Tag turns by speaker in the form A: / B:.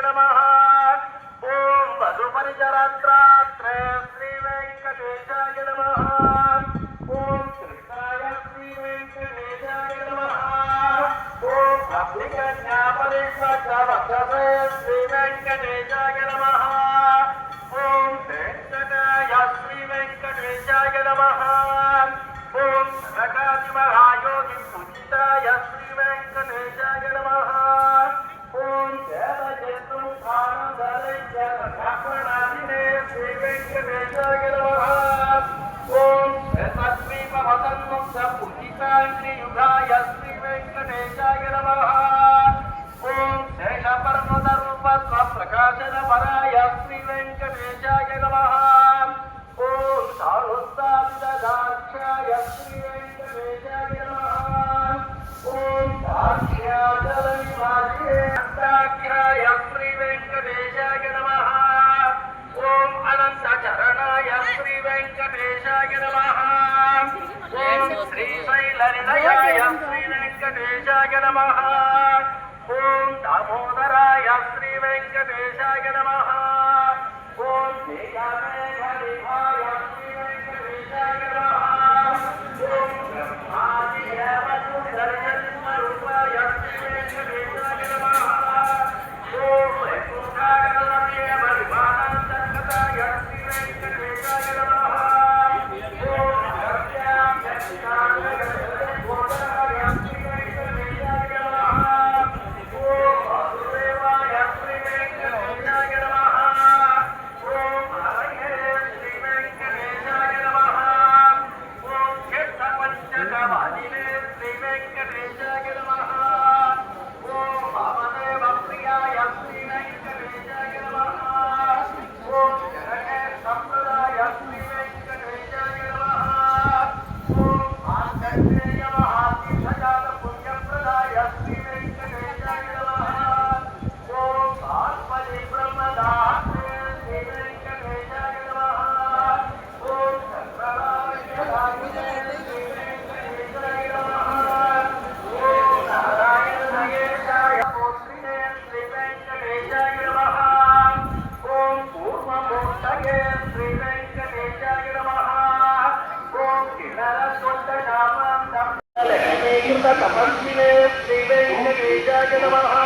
A: नमः ओम वधुपरिचरात्रात्रे श्री वेंकटेशाय नमः ओम कृष्णाय श्री वेंकटेशाय नमः ओम भक्तिकन्यापरिष्वक्षवक्षसे श्री वेंकटेशाय नमः ओम वेंकटाय श्री वेंकटेशाय नमः ओम सनकादिमहायोगी पूजिताय श्री वेंकटेशाय नमः ओम देवजन्तुमुखानन्दरैर्जगद्धापणादिने श्री वेंकटेशाय नमः ओम श्वेतद्वीपवसन्मुक्तपूजिताङ्घ्रियुगाय श्री वेंकटेशाय नमः ओम शेषपर्वतरूपस्वप्रकाशनपराय श्री वेंकटेशाय नमः ओम सारोत्ताविददाक्षाय श्री वेंकटेशाय नमः ओम साक्ष्याचलनिवासिने हस्ताक्षाय श्री वेंकटेशाय नमः ओम अनन्तचरणाय श्री वेंकटेशाय नमः ओम श्रीशैलनिलयाय श्री वेंकटेशाय नमः ओम दामोदराय श्री वेंकटेशाय नमः ओम देयामेघनिभाय श्री वेंकटेशाय नमः ओम ब्रह्मादिदेवतुल्यजन्मरूपाय श्री वेंकटेशाय नमः ओम वैकुण्ठागमनदेवविमानसङ्गताय श्री वेंकटेशाय नमः ओम गव्यां व्यक्तिकालगतगोचराय श्री वेंकटेशाय नमः ओम वासुदेवाय श्री वेंकटेशाय नमः ओम हरये श्री वेंकटेशाय नमः ओम चित्तपञ्चकवादिने श्री वेंकटेशाय नमः ओम वामदेवप्रियाय श्री वेंकटेशाय नमः ओम जनके सम्प्रदाय श्री वेंकटेशाय नमः ओम मार्कण्डेय महातीर्थजात पुण्यप्रदाय श्री वेंकटेशाय नमः ओम आत्मनि ब्रह्मदात्रे श्री वेंकटेशाय नमः ओम चन्द्रराजराजने श्री वेंकटेशाय नमः ओम नारायणनगेशाय पुत्रिणे श्री वेंकटेशाय नमः ओम पूर्वमूर्तये श्री वेंकटेशाय नमः ओम किन्नरदुड्डनामां दम्भलक्ष्मीकृततपस्विने श्री वेंकटेशाय नमः